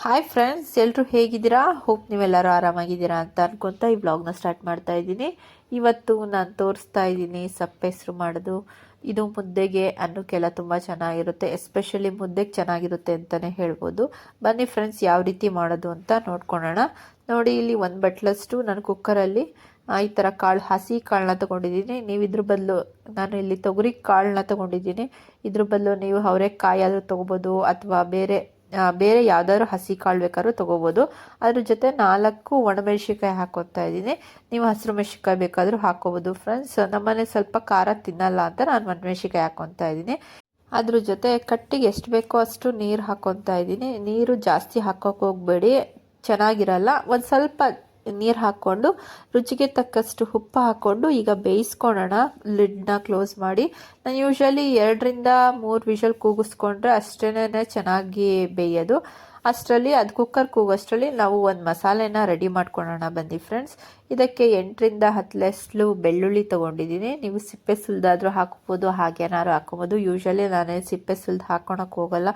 Hi friends, ಎಲ್ಲರೂ ಹೇಗಿದ್ದೀರಾ? Hope ನೀವೆಲ್ಲರೂ ಆರಾಮಾಗಿದ್ದೀರಾ ಅಂತ ಅನ್ಕೊತಾ ಈ ವ್ಲಾಗ್ನ ಸ್ಟಾರ್ಟ್ ಮಾಡ್ತಾ ಇದ್ದೀನಿ. ಇವತ್ತು ನಾನು ತೋರಿಸ್ತಾ ಇದ್ದೀನಿ ಸಪ್ಪೆ ಹೆಸರು ಮಾಡೋದು. ಇದು ಮುದ್ದೆಗೆ ಅನ್ನಕ್ಕೆಲ್ಲ ತುಂಬ ಚೆನ್ನಾಗಿರುತ್ತೆ, ಎಸ್ಪೆಷಲಿ ಮುದ್ದೆಗೆ ಚೆನ್ನಾಗಿರುತ್ತೆ ಅಂತಲೇ ಹೇಳ್ಬೋದು. ಬನ್ನಿ ಫ್ರೆಂಡ್ಸ್, ಯಾವ ರೀತಿ ಮಾಡೋದು ಅಂತ ನೋಡ್ಕೊಳ್ಳೋಣ. ನೋಡಿ, ಇಲ್ಲಿ ಒಂದು ಬಟ್ಲಷ್ಟು ನಾನು ಕುಕ್ಕರಲ್ಲಿ ಈ ಥರ ಕಾಳು, ಹಸಿ ಕಾಳನ್ನ ತೊಗೊಂಡಿದ್ದೀನಿ. ನೀವು ಇದ್ರ ಬದಲು, ನಾನು ಇಲ್ಲಿ ತೊಗರಿ ಕಾಳನ್ನ ತೊಗೊಂಡಿದ್ದೀನಿ. ಇದ್ರ ಬದಲು ನೀವು ಅವರೆಕಾಯಿ ಆದರೂ ತೊಗೋಬೋದು, ಅಥವಾ ಬೇರೆ ಯಾವ್ದಾದ್ರು ಹಸಿ ಕಾಳು ಬೇಕಾದ್ರೂ ತೊಗೋಬೋದು. ಅದ್ರ ಜೊತೆ 4 ಒಣಮೆಣಸಿನ್ಕಾಯಿ ಹಾಕೊತಾ ಇದ್ದೀನಿ. ನೀವು ಹಸಿರು ಮೆಣಸಿನ್ಕಾಯಿ ಬೇಕಾದರೂ ಹಾಕೋಬೋದು. ಫ್ರೆಂಡ್ಸ್, ನಮ್ಮನೆ ಸ್ವಲ್ಪ ಖಾರ ತಿನ್ನಲ್ಲ ಅಂತ ನಾನು ಒಣಮೆಣಸಿನ್ಕಾಯಿ ಹಾಕೊತಾ ಇದ್ದೀನಿ. ಅದ್ರ ಜೊತೆ ಕಟ್ಟಿಗೆ ಎಷ್ಟು ಬೇಕೋ ಅಷ್ಟು ನೀರು ಹಾಕೊತಾ ಇದ್ದೀನಿ. ನೀರು ಜಾಸ್ತಿ ಹಾಕೋಕೆ ಹೋಗಬೇಡಿ, ಚೆನ್ನಾಗಿರಲ್ಲ. ಒಂದು ಸ್ವಲ್ಪ ನೀರು ಹಾಕ್ಕೊಂಡು ರುಚಿಗೆ ತಕ್ಕಷ್ಟು ಉಪ್ಪು ಹಾಕ್ಕೊಂಡು ಈಗ ಬೇಯಿಸ್ಕೊಳ್ಳೋಣ. ಲಿಡ್ನ ಕ್ಲೋಸ್ ಮಾಡಿ. ನಾನು ಯೂಶ್ವಲಿ 2-3 ವಿಷಲ್ ಕೂಗಿಸ್ಕೊಂಡ್ರೆ ಅಷ್ಟೇ ಚೆನ್ನಾಗಿ ಬೇಯೋದು. ಅಷ್ಟರಲ್ಲಿ ಅದು ಕುಕ್ಕರ್ ಕೂಗೋಷ್ಟರಲ್ಲಿ ನಾವು ಒಂದು ಮಸಾಲೆನ ರೆಡಿ ಮಾಡ್ಕೊಳ್ಳೋಣ. ಬನ್ನಿ ಫ್ರೆಂಡ್ಸ್, ಇದಕ್ಕೆ 8-10 ಲೆಸ್ಲು ಬೆಳ್ಳುಳ್ಳಿ ತೊಗೊಂಡಿದ್ದೀನಿ. ನೀವು ಸಿಪ್ಪೆ ಸುಲಿದಾದರೂ ಹಾಕ್ಬೋದು, ಹಾಗೇನಾದ್ರು ಹಾಕ್ಬೋದು. ಯೂಶ್ವಲಿ ನಾನೇ ಸಿಪ್ಪೆ ಸುಲಿದು ಹಾಕ್ಕೊಳಕ್ಕೆ ಹೋಗಲ್ಲ,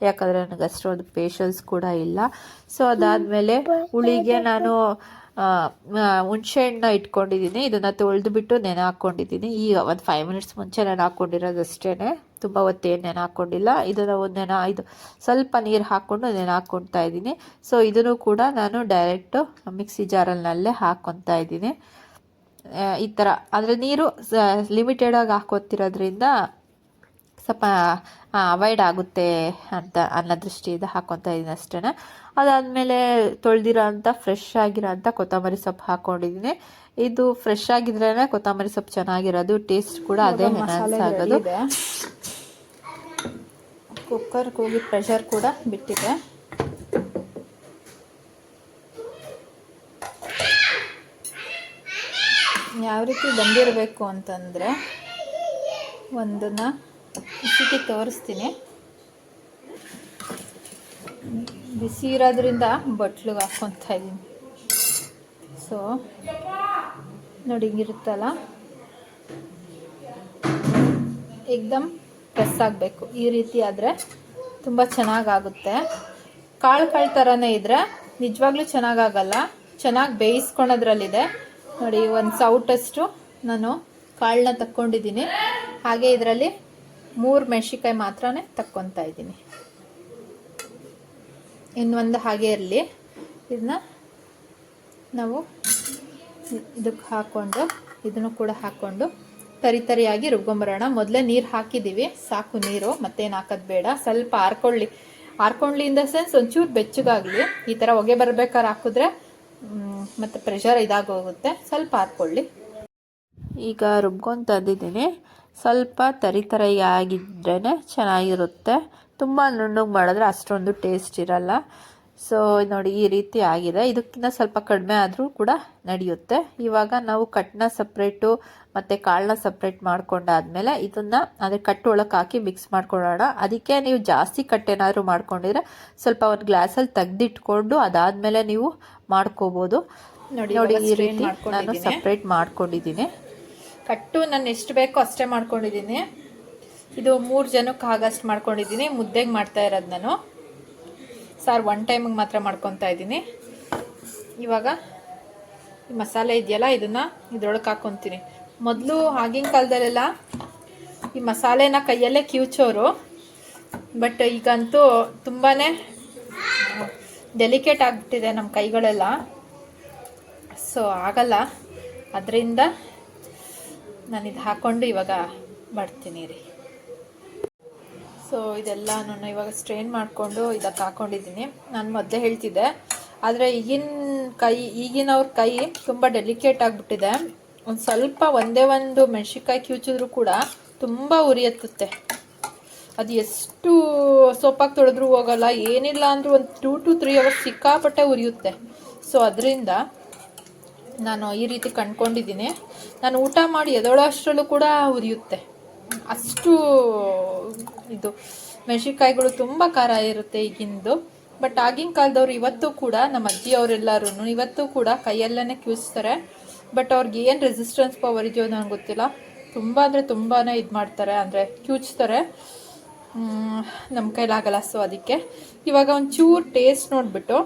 ಯಾಕಂದರೆ ನನಗೆ ಅಷ್ಟೊಂದು ಪೇಷನ್ಸ್ ಕೂಡ ಇಲ್ಲ. ಸೊ ಅದಾದಮೇಲೆ ಹುಳಿಗೆ ನಾನು ಹುಣಸೆ ಹಣ್ಣನ್ನ ಇಟ್ಕೊಂಡಿದ್ದೀನಿ. ಇದನ್ನು ತೊಳೆದುಬಿಟ್ಟು ನೆನೆ ಹಾಕ್ಕೊಂಡಿದ್ದೀನಿ. ಈಗ ಒಂದು 5 ಮಿನಿಟ್ಸ್ ಮುಂಚೆ ನೆನೆ ಹಾಕ್ಕೊಂಡಿರೋದು ಅಷ್ಟೇ, ತುಂಬ ಹೊತ್ತೇನು ನೆನೆ ಹಾಕ್ಕೊಂಡಿಲ್ಲ. ಇದನ್ನು ಇದು ಸ್ವಲ್ಪ ನೀರು ಹಾಕ್ಕೊಂಡು ನೆನೆ ಹಾಕ್ಕೊತಾ ಇದ್ದೀನಿ. ಸೊ ಇದನ್ನು ಕೂಡ ನಾನು ಡೈರೆಕ್ಟು ಮಿಕ್ಸಿ ಜಾರಲ್ಲೇ ಹಾಕ್ಕೊತಾ ಇದ್ದೀನಿ. ಈ ಥರ ಅಂದರೆ ನೀರು ಲಿಮಿಟೆಡಾಗಿ ಹಾಕ್ಕೊತಿರೋದ್ರಿಂದ ಸ್ವಲ್ಪ ಅವಾಯ್ಡ್ ಆಗುತ್ತೆ ಅಂತ ಅನ್ನೋ ದೃಷ್ಟಿಯಿಂದ ಹಾಕ್ಕೊತಾ ಇದ್ದೀನಿ ಅಷ್ಟೇ. ಅದಾದಮೇಲೆ ತೊಳೆದಿರೋ ಅಂಥ ಫ್ರೆಶ್ ಆಗಿರೋ ಅಂಥ ಕೊತ್ತಂಬರಿ ಸೊಪ್ಪು ಹಾಕ್ಕೊಂಡಿದ್ದೀನಿ. ಇದು ಫ್ರೆಶ್ ಆಗಿದ್ರೇ ಕೊತ್ತಂಬರಿ ಸೊಪ್ಪು ಚೆನ್ನಾಗಿರೋದು, ಟೇಸ್ಟ್ ಕೂಡ ಅದೇ ಎನ್ಹಾನ್ಸ್ ಆಗೋದು. ಕುಕ್ಕರ್ಗೆ ಹೋಗಿ ಪ್ರೆಷರ್ ಕೂಡ ಬಿಟ್ಟಿದೆ. ಯಾವ ರೀತಿ ಬಂದಿರಬೇಕು ಅಂತಂದರೆ ಒಂದನ್ನು ಬಿಸಿಗೆ ತೋರಿಸ್ತೀನಿ. ಬಿಸಿ ಇರೋದ್ರಿಂದ ಬಟ್ಲಿಗೆ ಹಾಕ್ಕೊತಾ ಇದ್ದೀನಿ. ಸೊ ನೋಡಿ, ಹಿಂಗಿರುತ್ತಲ್ಲ, ಏಕ್ದಮ್ ಪ್ರೆಸ್ ಆಗಬೇಕು. ಈ ರೀತಿ ಆದರೆ ತುಂಬ ಚೆನ್ನಾಗಾಗುತ್ತೆ. ಕಾಳು ಥರನೇ ಇದ್ದರೆ ನಿಜವಾಗ್ಲೂ ಚೆನ್ನಾಗಾಗಲ್ಲ. ಚೆನ್ನಾಗಿ ಬೇಯಿಸ್ಕೊಳೋದ್ರಲ್ಲಿದೆ. ನೋಡಿ, ಒಂದು ಸೌಟಷ್ಟು ನಾನು ಕಾಳನ್ನ ತಕ್ಕೊಂಡಿದ್ದೀನಿ. ಹಾಗೆ ಇದರಲ್ಲಿ 3 ಮೆಣಸಿನ್ಕಾಯಿ ಮಾತ್ರನೇ ತಕ್ಕೊತಾ ಇದ್ದೀನಿ. ಇನ್ನೊಂದು ಹಾಗೆ ಇರಲಿ. ಇದನ್ನ ನಾವು ಇದಕ್ಕೆ ಹಾಕ್ಕೊಂಡು, ಇದನ್ನು ಕೂಡ ಹಾಕ್ಕೊಂಡು ತರಿಯಾಗಿ ರುಬ್ಕೊಂಬರೋಣ. ಮೊದಲೇ ನೀರು ಹಾಕಿದ್ದೀವಿ, ಸಾಕು ನೀರು, ಮತ್ತೇನು ಹಾಕೋದು ಬೇಡ. ಸ್ವಲ್ಪ ಆರ್ಕೊಳ್ಳಿ ಇನ್ ದ ಸೆನ್ಸ್ ಒಂಚೂರು ಬೆಚ್ಚಗಾಗಲಿ. ಈ ಥರ ಹೊಗೆ ಬರ್ಬೇಕಾದ್ರೆ ಹಾಕಿದ್ರೆ ಮತ್ತು ಪ್ರೆಷರ್ ಇದಾಗೋಗುತ್ತೆ. ಸ್ವಲ್ಪ ಆರ್ಕೊಳ್ಳಿ. ಈಗ ರುಬ್ಕೊಂಡು ತಂದಿದ್ದೀನಿ. ಸ್ವಲ್ಪ ತರಿಯಾಗಿದ್ರೇ ಚೆನ್ನಾಗಿರುತ್ತೆ. ತುಂಬ ನುಣ್ಣಗೆ ಮಾಡಿದ್ರೆ ಅಷ್ಟೊಂದು ಟೇಸ್ಟ್ ಇರಲ್ಲ. ಸೊ ನೋಡಿ, ಈ ರೀತಿ ಆಗಿದೆ. ಇದಕ್ಕಿಂತ ಸ್ವಲ್ಪ ಕಡಿಮೆ ಆದರೂ ಕೂಡ ನಡೆಯುತ್ತೆ. ಇವಾಗ ನಾವು ಕಟ್ಟನ್ನ ಸಪ್ರೇಟು ಮತ್ತು ಕಾಳನ್ನ ಸಪ್ರೇಟ್ ಮಾಡ್ಕೊಂಡಾದ್ಮೇಲೆ ಇದನ್ನು ಅದೇ ಕಟ್ಟು ಒಳಗೆ ಹಾಕಿ ಮಿಕ್ಸ್ ಮಾಡ್ಕೊಳ್ಳೋಣ. ಅದಕ್ಕೆ ನೀವು ಜಾಸ್ತಿ ಕಟ್ಟೇನಾದರೂ ಮಾಡ್ಕೊಂಡಿದ್ರೆ ಸ್ವಲ್ಪ ಒಂದು ಗ್ಲಾಸಲ್ಲಿ ತೆಗೆದಿಟ್ಕೊಂಡು ಅದಾದಮೇಲೆ ನೀವು ಮಾಡ್ಕೋಬೋದು. ನೋಡಿ, ಈ ರೀತಿ ನಾನು ಸಪ್ರೇಟ್ ಮಾಡ್ಕೊಂಡಿದ್ದೀನಿ. ಕಟ್ಟು ನಾನು ಎಷ್ಟು ಬೇಕೋ ಅಷ್ಟೇ ಮಾಡ್ಕೊಂಡಿದ್ದೀನಿ. ಇದು 3 ಜನಕ್ಕೆ ಆಗಷ್ಟು ಮಾಡ್ಕೊಂಡಿದ್ದೀನಿ. ಮುದ್ದೆಗೆ ಮಾಡ್ತಾ ಇರೋದು ನಾನು. ಸಾರು 1 ಟೈಮಿಗೆ ಮಾತ್ರ ಮಾಡ್ಕೊತಾ ಇದ್ದೀನಿ. ಇವಾಗ ಈ ಮಸಾಲೆ ಇದೆಯಲ್ಲ, ಇದನ್ನು ಇದ್ರೊಳಗೆ ಹಾಕ್ಕೊತೀನಿ. ಮೊದಲು ಆಗಿನ ಕಾಲದಲ್ಲೆಲ್ಲ ಈ ಮಸಾಲೆನ ಕೈಯಲ್ಲೇ ಕಿವುಚೋರು. ಬಟ್ ಈಗಂತೂ ತುಂಬಾ ಡೆಲಿಕೇಟ್ ಆಗಿಬಿಟ್ಟಿದೆ ನಮ್ಮ ಕೈಗಳೆಲ್ಲ. ಸೊ ಆಗಲ್ಲ. ಅದರಿಂದ ನಾನು ಇದು ಹಾಕ್ಕೊಂಡು ಇವಾಗ ಮಾಡ್ತೀನಿ ರೀ. ಸೊ ಇದೆಲ್ಲ ನಾನು ಇವಾಗ ಸ್ಟ್ರೈನ್ ಮಾಡಿಕೊಂಡು ಇದಕ್ಕೆ ಹಾಕ್ಕೊಂಡಿದ್ದೀನಿ. ನಾನು ಮೊದಲೇ ಹೇಳ್ತಿದ್ದೆ, ಆದರೆ ಈಗಿನವ್ರ ಕೈ ತುಂಬ ಡೆಲಿಕೇಟ್ ಆಗಿಬಿಟ್ಟಿದೆ. ಒಂದು ಸ್ವಲ್ಪ ಒಂದೇ ಒಂದು ಮೆಣಸಿನ್ಕಾಯಿ ಕಿವುಚಿದ್ರು ಕೂಡ ತುಂಬ ಉರಿ ಹತ್ತುತ್ತೆ. ಅದು ಎಷ್ಟು ಸೋಪಾಗಿ ತೊಳೆದ್ರೂ ಹೋಗಲ್ಲ. ಏನಿಲ್ಲ ಅಂದರೂ ಒಂದು 2 to 3 hours ಸಿಕ್ಕಾಪಟ್ಟೆ ಉರಿಯುತ್ತೆ. ಸೊ ಅದರಿಂದ ನಾನು ಈ ರೀತಿ ಕಂಡ್ಕೊಂಡಿದ್ದೀನಿ. ನಾನು ಊಟ ಮಾಡಿ ಎದೊಳೋ ಅಷ್ಟರಲ್ಲೂ ಕೂಡ ಉರಿಯುತ್ತೆ. ಅಷ್ಟು ಇದು ಮೆಣಸಿನ್ಕಾಯಿಗಳು ತುಂಬ ಖಾರ ಇರುತ್ತೆ ಈಗಿಂದು. ಬಟ್ ಆಗಿನ ಕಾಲದವ್ರು ಇವತ್ತು ಕೂಡ, ನಮ್ಮ ಅಜ್ಜಿಯವರೆಲ್ಲರೂ ಇವತ್ತು ಕೂಡ ಕೈಯಲ್ಲೇ ಕಿವುಚ್ತಾರೆ. ಬಟ್ ಅವ್ರಿಗೆ ಏನು ರೆಸಿಸ್ಟೆನ್ಸ್ ಪವರ್ ಇದೆಯೋ ನನಗೆ ಗೊತ್ತಿಲ್ಲ. ತುಂಬ ಅಂದರೆ ತುಂಬಾ ಇದು ಮಾಡ್ತಾರೆ, ಅಂದರೆ ಕಿವುಚ್ತಾರೆ. ನಮ್ಮ ಕೈಲಾಗಲ್ಲ. ಸೊ ಅದಕ್ಕೆ ಇವಾಗ ಒಂಚೂರು ಟೇಸ್ಟ್ ನೋಡಿಬಿಟ್ಟು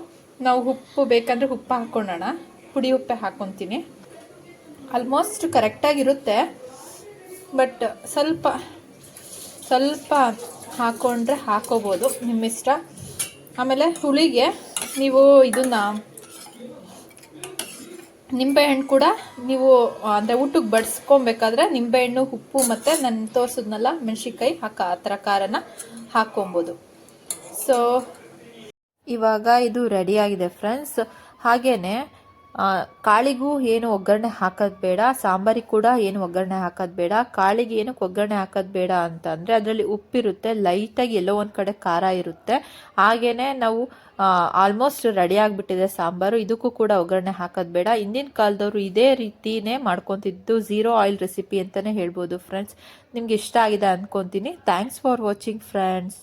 ನಾವು ಉಪ್ಪು ಬೇಕಂದರೆ ಉಪ್ಪು ಹಾಕ್ಕೊಳ್ಳೋಣ. ಪುಡಿ ಉಪ್ಪೆ ಹಾಕ್ಕೊತೀನಿ. ಆಲ್ಮೋಸ್ಟ್ ಕರೆಕ್ಟಾಗಿರುತ್ತೆ, ಬಟ್ ಸ್ವಲ್ಪ ಸ್ವಲ್ಪ ಹಾಕ್ಕೊಂಡ್ರೆ ಹಾಕೋಬೋದು, ನಿಮ್ಮಿಷ್ಟ. ಆಮೇಲೆ ಹುಳಿಗೆ ನೀವು ಇದನ್ನು ನಿಂಬೆಹಣ್ಣು ಕೂಡ ನೀವು ಅಂದರೆ ಊಟಕ್ಕೆ ಬಡಿಸ್ಕೊಬೇಕಾದ್ರೆ ನಿಂಬೆಹಣ್ಣು, ಉಪ್ಪು ಮತ್ತು ನಾನು ತೋರಿಸಿದ್ನಲ್ಲ ಮೆಣಸಿನ್ಕಾಯಿ ಆ ಥರ ಖಾರನ ಹಾಕ್ಕೊಬೋದು. ಸೊ ಇವಾಗ ಇದು ರೆಡಿಯಾಗಿದೆ ಫ್ರೆಂಡ್ಸ್. ಹಾಗೇನೆ ಕಾಳಿಗೂ ಏನು ಒಗ್ಗರಣೆ ಹಾಕೋದು ಬೇಡ, ಸಾಂಬಾರಿಗೆ ಕೂಡ ಏನು ಒಗ್ಗರಣೆ ಹಾಕೋದು ಬೇಡ. ಕಾಳಿಗೆ ಏನಕ್ಕೆ ಒಗ್ಗರಣೆ ಹಾಕೋದು ಬೇಡ ಅಂತಂದರೆ ಅದರಲ್ಲಿ ಉಪ್ಪಿರುತ್ತೆ, ಲೈಟಾಗಿ ಎಲ್ಲೋ ಒಂದು ಕಡೆ ಖಾರ ಇರುತ್ತೆ. ಹಾಗೇನೆ ನಾವು ಆಲ್ಮೋಸ್ಟ್ ರೆಡಿ ಆಗಿಬಿಟ್ಟಿದೆ ಸಾಂಬಾರು. ಇದಕ್ಕೂ ಕೂಡ ಒಗ್ಗರಣೆ ಹಾಕೋದು ಬೇಡ. ಹಿಂದಿನ ಕಾಲದವರು ಇದೇ ರೀತಿನೇ ಮಾಡ್ಕೊತಿದ್ದು, ಝೀರೋ ಆಯಿಲ್ ರೆಸಿಪಿ ಅಂತಲೇ ಹೇಳ್ಬೋದು ಫ್ರೆಂಡ್ಸ್. ನಿಮ್ಗೆ ಇಷ್ಟ ಆಗಿದೆ ಅಂದ್ಕೊತೀನಿ. Thanks for watching friends.